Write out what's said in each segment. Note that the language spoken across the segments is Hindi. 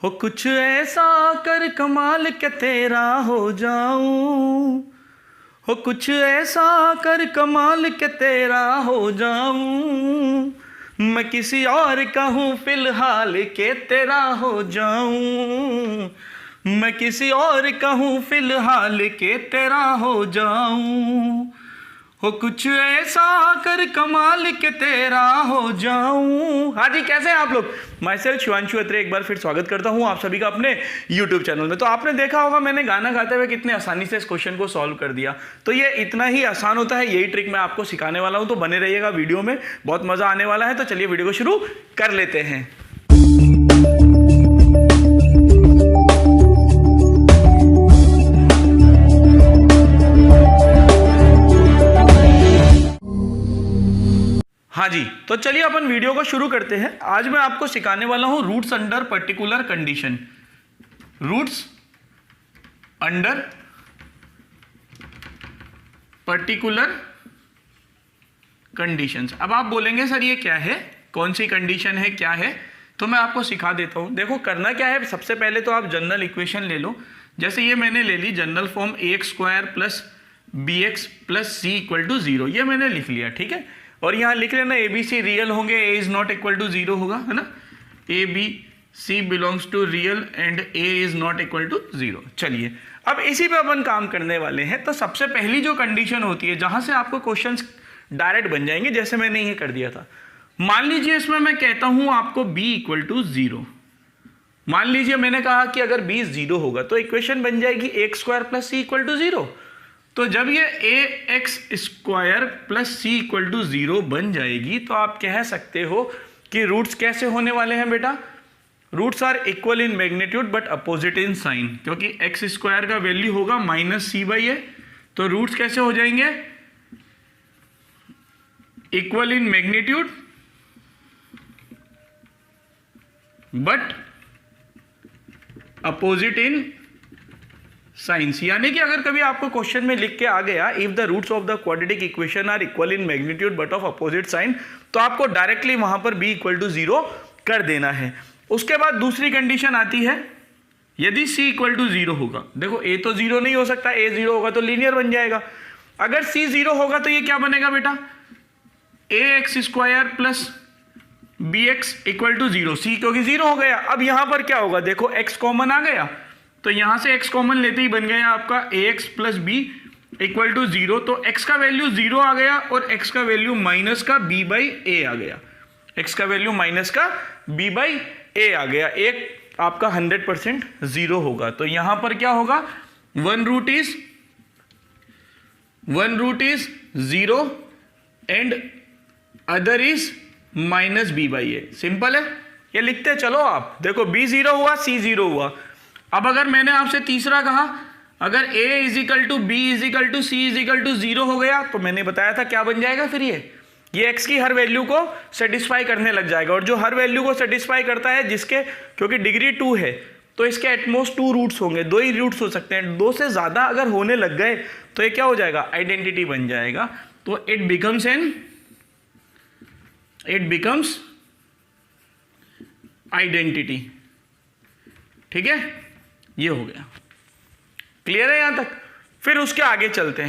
हो कुछ ऐसा कर कमाल के तेरा हो जाऊं, हो कुछ ऐसा कर कमाल के तेरा हो जाऊं, मैं किसी और का हूँ फिलहाल के तेरा हो जाऊं, मैं किसी और का हूँ फिलहाल के तेरा हो जाऊं, हो कुछ ऐसा कर कमाल के तेरा हो जाऊं। हाँ जी, कैसे हैं आप लोग? माई सेल्फ शिवांशु अत्रे एक बार फिर स्वागत करता हूं आप सभी का अपने यूट्यूब चैनल में। तो आपने देखा होगा मैंने गाना गाते हुए कितने आसानी से इस क्वेश्चन को सॉल्व कर दिया। तो ये इतना ही आसान होता है, यही ट्रिक मैं आपको सिखाने वाला हूं। तो बने रहिएगा वीडियो में, बहुत मजा आने वाला है। तो चलिए वीडियो को शुरू कर लेते हैं। हाँ जी, तो चलिए अपन वीडियो को शुरू करते हैं। आज मैं आपको सिखाने वाला हूं roots under particular condition. Roots under particular conditions. अब आप बोलेंगे सर ये क्या है, कौन सी कंडीशन है, क्या है? तो मैं आपको सिखा देता हूं। देखो करना क्या है, सबसे पहले तो आप जनरल इक्वेशन ले लो। जैसे ये मैंने ले ली general form ax² plus bx plus c equal to 0, ये मैंने लिख लिया, ठीक है। और यहाँ लिख लेना ए बी सी रियल होंगे, A is not equal to 0 होगा, है ना। A B C belongs to real and A is not equal to 0। चलिए अब इसी पे अपन काम करने वाले हैं। तो सबसे पहली जो कंडीशन होती है जहां से आपको क्वेश्चंस डायरेक्ट बन जाएंगे, जैसे मैंने ये कर दिया था। मान लीजिए इसमें मैं कहता हूं आपको b इक्वल टू 0। मान लीजिए मैंने कहा कि अगर b 0 होगा तो इक्वेशन बन जाएगी x² plus c equal to 0। तो जब ये ax² plus c equal to 0 बन जाएगी तो आप कह सकते हो कि रूट्स कैसे होने वाले हैं बेटा। Roots are equal in magnitude but opposite in sign, क्योंकि x² का वैल्यू होगा -c/a। तो रूट्स कैसे हो जाएंगे? Equal in magnitude but opposite in science. यानी कि अगर कभी आपको क्वेश्चन में लिख के आ गया if the roots of the quadratic equation are equal in magnitude but of opposite sign, तो आपको डायरेक्टली वहां पर b इक्वल टू 0 कर देना है। उसके बाद दूसरी कंडीशन आती है, यदि c इक्वल टू 0 होगा। देखो a तो 0 नहीं हो सकता, a 0 होगा तो लीनियर बन जाएगा। अगर c 0 होगा तो ये क्या बनेगा बेटा? ax² plus bx equal to 0, c क्योंकि 0 हो गया। अब यहां पर क्या होगा, देखो x कॉमन आ गया, तो यहां से x कॉमन लेते ही बन गया आपका ax plus b equal to 0। तो x का वैल्यू 0 आ गया और x का वैल्यू माइनस का b/a आ गया। x का वैल्यू माइनस का b/a आ गया। एक आपका 100% 0 होगा। तो यहां पर क्या होगा, one root is 0 and other is minus b/a। Simple है, ये लिखते चलो आप। देखो b 0 हुआ, c 0 हुआ। अब अगर मैंने आपसे तीसरा कहा, अगर a equal to b equal to c equal to 0 हो गया, तो मैंने बताया था क्या बन जाएगा फिर ये x की हर वैल्यू को सेटिस्फाई करने लग जाएगा। और जो हर वैल्यू को सेटिस्फाई करता है, जिसके क्योंकि डिग्री 2 है तो इसके एटमोस्ट 2 रूट्स होंगे, 2 ही रूट्स हो सकते हैं। 2 से ज्यादा अगर होने लग गए तो ये क्या हो जाएगा, आइडेंटिटी बन जाएगा। तो इट बिकम्स आइडेंटिटी, ठीक है। ये हो गया, क्लियर है यहां तक। फिर उसके आगे चलते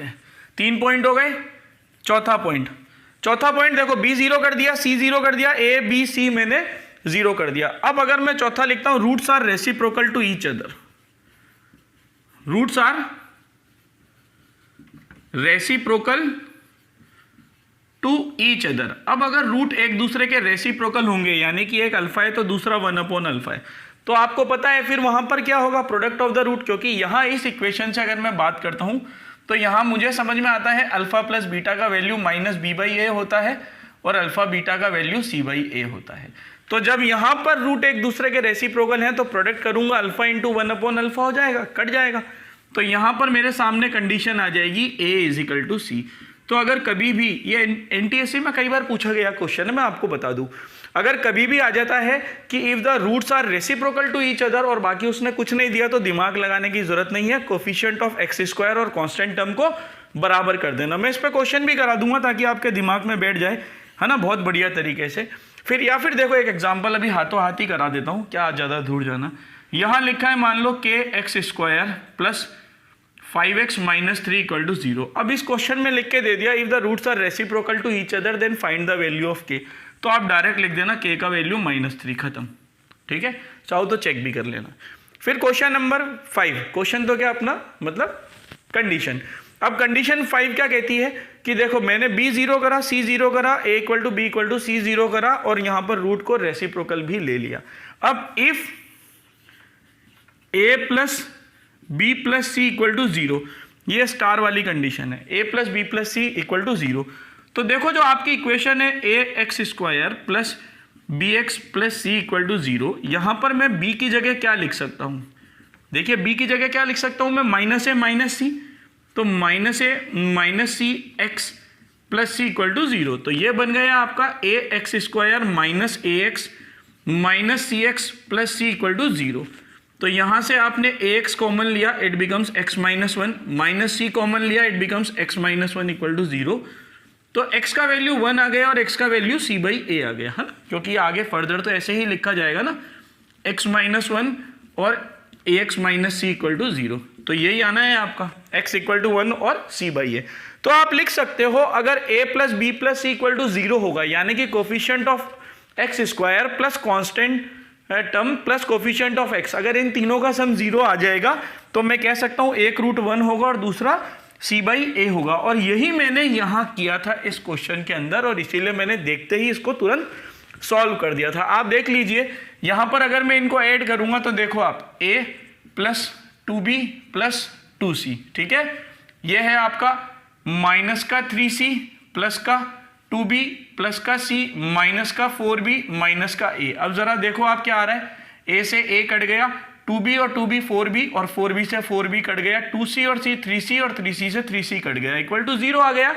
हैं, 3 पॉइंट हो गए। चौथा पॉइंट देखो, b 0 कर दिया, c 0 कर दिया, a b c मैंने 0 कर दिया। अब अगर मैं चौथा लिखता हूं, roots are reciprocal to each other. Roots are reciprocal to each other. अब अगर रूट एक दूसरे के रेसिप्रोकल होंगे, यानी कि एक अल्फा है तो दूसरा 1/अल्फा है, तो आपको पता है फिर वहां पर क्या होगा, प्रोडक्ट ऑफ द रूट। क्योंकि यहां इस इक्वेशन से अगर मैं बात करता हूं तो यहां मुझे समझ में आता है अल्फा प्लस बीटा का वैल्यू माइनस b/a होता है और अल्फा बीटा का वैल्यू c/a होता है। तो जब यहां पर रूट एक दूसरे के रेसिप्रोकल हैं तो प्रोडक्ट करूंगा, अल्फा इंटू 1/अल्फा हो जाएगा, कट जाएगा। तो यहां पर मेरे सामने कंडीशन आ जाएगी a इजिकल टू c। तो अगर कभी भी, ये एनटीएससी में कई बार पूछा गया क्वेश्चन है, मैं आपको बता दूं, अगर कभी भी आ जाता है कि if the roots are reciprocal to each other और बाकी उसने कुछ नहीं दिया, तो दिमाग लगाने की जरूरत नहीं है। कोफिशिएंट ऑफ x² और कांस्टेंट टर्म को बराबर कर देना। मैं इस पे क्वेश्चन भी करा दूंगा ताकि आपके दिमाग में बैठ जाए, है ना, बहुत बढ़िया तरीके से। या फिर देखो एक एग्जांपल अभी हाथों हाथ ही करा देता हूँ, क्या ज़्यादा दूर जाना। यहाँ लिखा है मान लो के x square plus 5x minus 3 equal to 0। अब इस क्वेश्चन में लिख के दे दिया if the roots are reciprocal to each other then find the value of k। तो आप डायरेक्ट लिख देना k का वैल्यू -3, खत्म। ठीक है, चाहो तो चेक भी कर लेना। फिर क्वेश्चन नंबर 5, क्वेश्चन तो क्या अपना मतलब कंडीशन। अब कंडीशन 5 क्या कहती है कि देखो मैंने b 0 करा, c 0 करा, a equal to b equal to c 0 करा और यहाँ पर रूट को रेसिप्रोकल भी ले लिया। अब if a plus b plus C equal to 0, ये स्टार वाली कंडीशन है, a plus B plus C equal to 0। तो देखो जो आपकी इक्वेशन है a x square plus b x plus C equal to 0, यहाँ पर मैं b की जगह क्या लिख सकता हूँ? देखिए b की जगह क्या लिख सकता हूँ मैं, माइनस ए माइनस सी। तो minus a minus c x plus C equal to 0। तो ये बन गया आपका a x square minus a x minus c x plus C equal to 0। तो यहाँ से आपने ax कॉमन लिया, it becomes x minus 1, minus c common लिया, it becomes x minus 1 equal to 0। तो x का वैल्यू 1 आ गया और x का वैल्यू c बाई a आ गया, है ना, क्योंकि आगे फर्दर तो ऐसे ही लिखा जाएगा ना, x माइनस 1 और ax minus C equal to 0। तो यही आना है आपका x इक्वल टू 1 और c बाई a। तो आप लिख सकते हो अगर a plus B plus C equal to 0 होगा, यानी कि coefficient of x square plus constant term plus coefficient of x, अगर इन तीनों का सम 0 आ जाएगा तो मैं कह सकता हूं एक रूट 1 होगा और दूसरा c बाई a होगा। और यही मैंने यहां किया था इस क्वेश्चन के अंदर, और इसीलिए मैंने देखते ही इसको तुरंत सॉल्व कर दिया था। आप देख लीजिए यहां पर अगर मैं इनको ऐड करूंगा तो देखो आप a plus 2b plus 2c, ठीक है, यह है आपका माइनस का 3c प्लस का 2b प्लस का c माइनस का 4b माइनस का a। अब जरा देखो आप क्या आ रहा है, a से a कट गया, 2b और 2b 4b और 4b से 4b कट गया, 2c और c 3c और 3c से 3c कट गया, इक्वल टू 0 आ गया।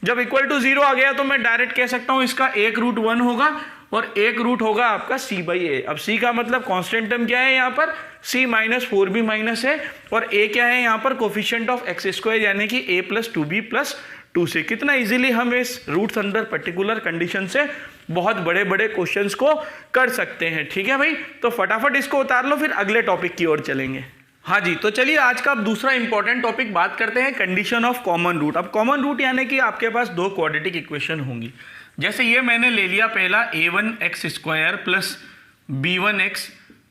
जब इक्वल टू 0 आ गया तो मैं डायरेक्ट कह सकता हूं इसका एक रूट 1 होगा और एक रूट होगा आपका c बाई a। अब c का मतलब कांस्टेंट टर्म क्या है यहाँ पर, c minus 4b minus a, और a क्या है यहाँ पर, कोफिशिएंट ऑफ एक्स स्क्वायर यानी कि a plus 2b plus 2c। कितना इजीली हम इस रूट्स अंडर पर्टिकुलर कंडीशन से बहुत बड़े बड़े क्वेश्चंस को कर सकते हैं। ठीक है भाई, तो फटाफट इसको उतार लो, फिर अगले टॉपिक की ओर चलेंगे। हाँ जी, तो चलिए आज का अब दूसरा इंपॉर्टेंट टॉपिक बात करते हैं, कंडीशन ऑफ कॉमन रूट। अब कॉमन रूट यानी कि आपके पास दो क्वाड्रेटिक इक्वेशन होंगी। जैसे ये मैंने ले लिया पहला a1 x square plus b1 x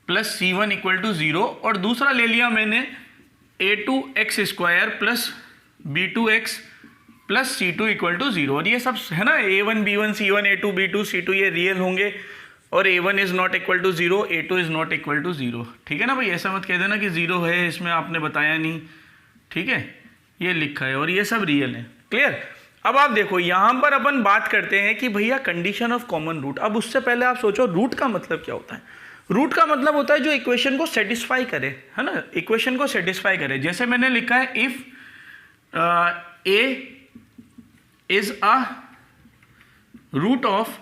plus c1 equal to 0, और दूसरा ले लिया मैंने a2 x square plus b2 x plus c2 equal to 0। और ये सब है ना, a1 b1 c1 a2 b2 c2 ये रियल होंगे, और a1 is not equal to 0, a2 is not equal to 0। ठीक है ना भाई, ऐसा मत कह देना कि 0 है इसमें आपने बताया नहीं, ठीक है, ये लिखा है और ये सब रियल है। क्लियर। अब आप देखो यहाँ पर अपन बात करते हैं कि भैया कंडीशन ऑफ कॉमन रूट। अब उससे पहले आप सोचो रूट का मतलब क्या होता है। रूट का मतलब होता है जो इक्वेशन को सेटिस्फाई करे, है ना, इक्वेशन को सेटिस्फाई करे। जैसे मैंने लिखा है if a is a root of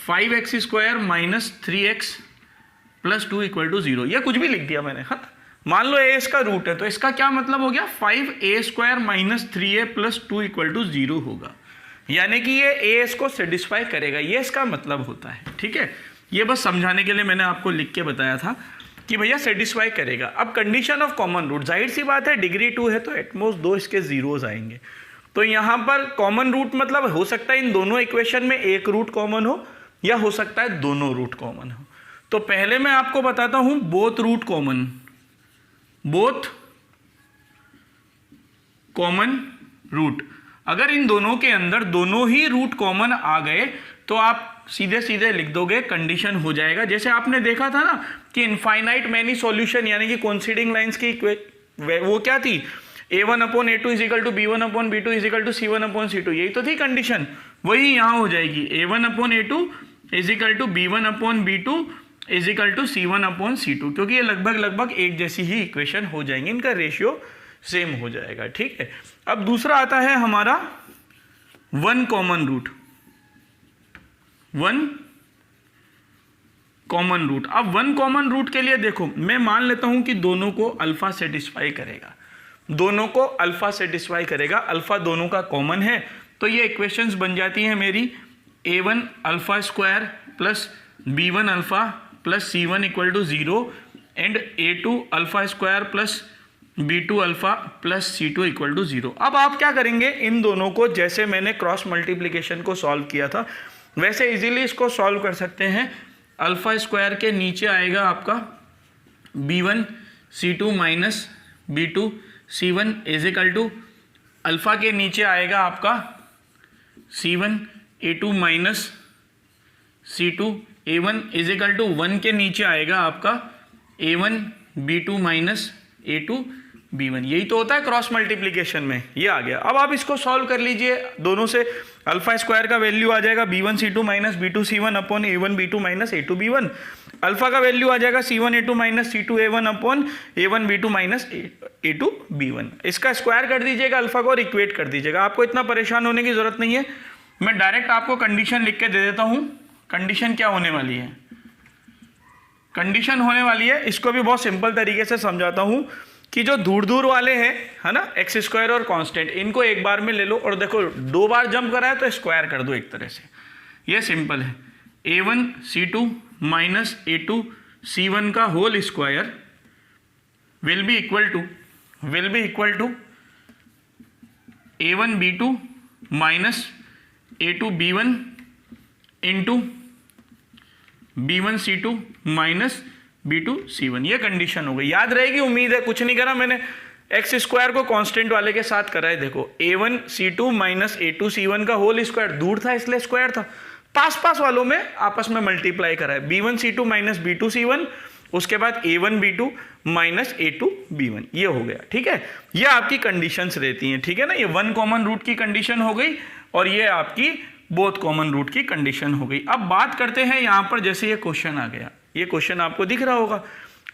5x square minus 3x plus 2 equal to 0, ये कुछ भी लिख दिया मैंने। हाँ, मान लो a इसका रूट है तो इसका क्या मतलब हो गया, 5a square minus 3a plus 2 equal to 0 होगा, यानी कि ये a इसको सेटिस्फाई करेगा, ये इसका मतलब होता है। ठीक है, ये बस समझाने के लिए मैंने आपको लिख के बताया था कि भैया सेटिस्फाई करेगा। अब कंडीशन ऑफ कॉमन रूट, जाहिर सी बात है डिग्री 2 है तो एटमोस्ट 2 इसके जीरोज आएंगे। तो यहाँ पर कॉमन रूट मतलब हो सकता है इन दोनों इक्वेशन में एक रूट कॉमन हो या हो सकता है दोनों रूट कॉमन हो। तो पहले मैं आपको बताता हूं both root common, both common root. अगर इन दोनों के अंदर दोनों ही रूट कॉमन आ गए तो आप सीधे सीधे लिख दोगे, कंडीशन हो जाएगा। जैसे आपने देखा था ना कि इनफाइनाइट मैनी सॉल्यूशन यानी कि कोइंसिडिंग लाइंस की वो क्या थी, a1 upon a2 is equal to b1 upon b2 is equal to c1 upon c2, यही तो थी कंडीशन। वही यहाँ हो जाएगी, a1 upon a2 is equal to b1 upon b2 is equal to c1 upon c2, क्योंकि ये लगभग एक जैसी ही इक्वेशन हो जाएंगी, इनका रेशियो सेम हो जाएगा। ठीक है, अब दूसरा आता है हमारा one common root, one common root. अब वन कॉमन रूट के लिए देखो मैं मान लेता हूं कि दोनों को अल्फा सेटिस्फाई करेगा, दोनों को अल्फा सेटिस्फाई करेगा, अल्फा दोनों का कॉमन है, तो ये इक्वेशंस बन जाती हैं मेरी A1 alpha square plus B1 alpha plus C1 equal to 0 and A2 alpha square plus B2 alpha plus C2 equal to 0। अब आप क्या करेंगे, इन दोनों को जैसे मैंने क्रॉस मल्टीप्लिकेशन को सॉल्व किया था वैसे इजीली इसको सॉल्व कर सकते हैं। अल्फा स्क्वायर के नीचे आएगा आपका B1 C2 minus B2 C1 is equal to alpha के नीचे आएगा आपका C1 A2 minus C2 A1 is equal to 1 के नीचे आएगा आपका A1 B2 minus A2 B1। यही तो होता है क्रॉस मल्टीप्लिकेशन में, ये आ गया। अब आप इसको सॉल्व कर लीजिए, दोनों से अल्फा स्क्वायर का वैल्यू आ जाएगा B1 C2 minus B2 C1 upon A1 B2 minus A2 B1। Alpha का वैल्यू आ जाएगा C1 A2 minus C2 A1 upon A1 B2 minus A2 B1। इसका स्क्वायर कर दीजिएगा अल्फा को और इक्वेट कर दीजिएगा। आपको इतना परेशान होने की जरूरत नहीं है, मैं डायरेक्ट आपको कंडीशन लिख के दे देता हूँ। कंडीशन क्या होने वाली है, कंडीशन होने वाली है, इसको भी बहुत सिंपल तरीके से समझाता हूँ कि जो दूर दूर वाले हैं है ना, एक्स स्क्वायर और कांस्टेंट, इनको एक बार में ले लो और देखो 2 बार जंप करा है तो स्क्वायर कर दो एक तरह से। ये सिंपल है। A1 C2 minus A2 C1 का whole square will be equal to A1 B2 minus A2 B1 into B1 C2 minus B2 C1। ये कंडीशन हो गई, याद रहेगी उम्मीद है। कुछ नहीं करा मैंने, एक्स स्क्वायर को कांस्टेंट वाले के साथ करा है। देखो A1 C2 minus A2 C1 का होल स्क्वायर, दूर था इसलिए स्क्वायर था, पास वालों में आपस में मल्टीप्लाई करा है। B1 C2 minus B2 C1, उसके बाद A1 B2 minus A2 B1, ये हो गया। ठीक है, ये आपकी कंडीशंस रहती हैं। ठीक है ना, ये 1 कॉमन रूट की कंडीशन हो गई और ये आपकी बोथ कॉमन रूट की कंडीशन हो गई। अब बात करते हैं यहाँ पर, जैसे ये क्वेश्चन आ गया, ये क्वेश्चन आपको दिख रहा होगा।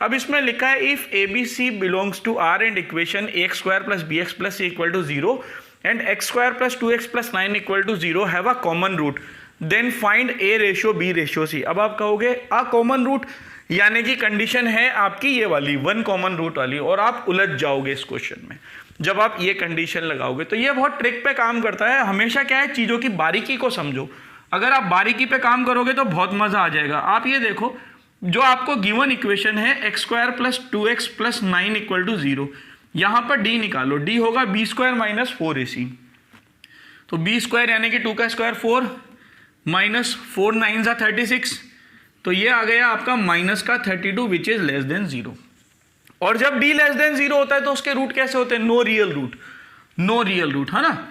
अब इसमें लिखा है if ABC belongs to R and equation ax square plus bx plus c equal to 0 and x square plus 2x plus 9 equal to 0 have a common root then find a ratio b ratio c। अब आप कहोगे अ कॉमन रूट यानी कि कंडीशन है आपकी ये वाली 1 कॉमन रूट वाली, और आप उलझ जाओगे इस क्वेश्चन में जब आप ये कंडीशन लगाओगे। तो ये बहुत ट्रिक पे काम करता है। हमेशा क्या है, चीज़ों की बारीकी को समझो। अगर आप बारीकी पे काम करोगे तो बहुत मज़ा आ जाएगा। आप ये देखो, जो आपको गिवन इक्वेशन है x square plus 2x plus 9 equal to 0, यहाँ पर d निकालो। d होगा b स्क्वायर माइनस 4ac, तो b स्क्वायर यानी कि 2 का स्क्वायर 4 माइनस 4 9 जा 36, तो ये आ गया आपका माइनस का 32 विच इज लेस देन 0। और जब d लेस देन 0 होता है तो उसके रूट कैसे होते हैं, नो रियल रूट, है ना।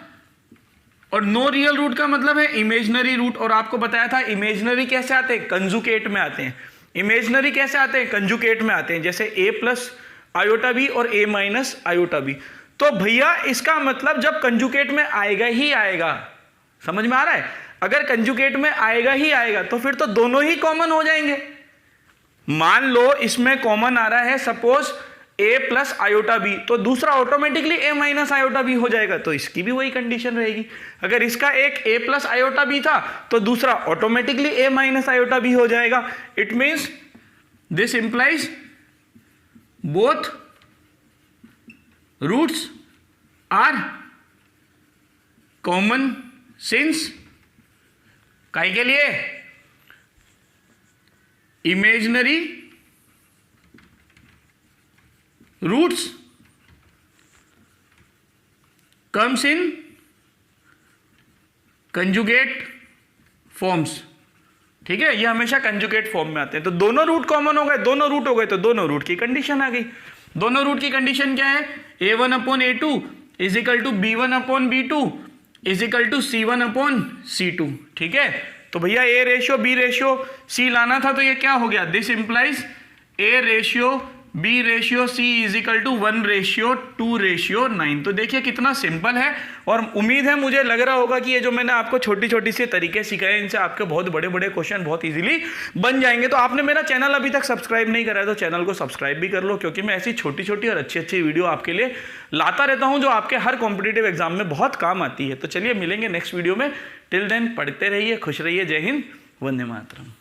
और नो रियल रूट का मतलब है इमेजनरी रूट, और आपको बताया था इमेजनरी कैसे आते हैं, कंजुकेट में आते हैं। इमेजनरी कैसे आते हैं, कंजुकेट में आते हैं, जैसे a प्लस आयोटा बी और a माइनस आयोटा बी। तो भैया इसका मतलब जब कंजुकेट में आएगा ही आएगा, समझ में आ रहा है। अगर कंजुकेट में आएगा ही आएगा तो फिर तो दोनों ही कॉमन हो जाएंगे। मान लो इसमें कॉमन आ रहा है suppose a plus iota B, तो दूसरा automatically a minus iota B हो जाएगा, तो इसकी भी वही कंडीशन रहेगी। अगर इसका एक a प्लस आयोटा बी था तो दूसरा automatically a minus iota B हो जाएगा। It means this implies both roots are common since काई के लिए imaginary roots comes in conjugate forms. ठीक है, ये हमेशा कंजुगेट फॉर्म में आते हैं। तो दोनों रूट कॉमन हो गए, दोनों रूट हो गए, तो दोनों रूट की कंडीशन आ गई। दोनों रूट की कंडीशन क्या है, a1 upon a2 is equal to b1 upon b2 is equal to c1 upon c2। ठीक है, तो भैया a ratio b ratio c लाना था, तो ये क्या हो गया, this implies a ratio b ratio c is equal to 1 ratio 2 ratio 9। तो देखिए कितना सिंपल है, और उम्मीद है, मुझे लग रहा होगा कि ये जो मैंने आपको छोटी छोटी सी तरीके सिखाए, इनसे आपके बहुत बड़े बड़े क्वेश्चन बहुत इजीली बन जाएंगे। तो आपने मेरा चैनल अभी तक सब्सक्राइब नहीं करा है तो चैनल को सब्सक्राइब भी कर लो, क्योंकि मैं ऐसी छोटी छोटी और अच्छी अच्छी वीडियो आपके लिए लाता रहता हूँ जो आपके हर कॉम्पिटिटिव एग्जाम में बहुत काम आती है। तो चलिए मिलेंगे नेक्स्ट वीडियो में। टिल देन पढ़ते रहिए, खुश रहिए। जय हिंद, वंदे मातरम।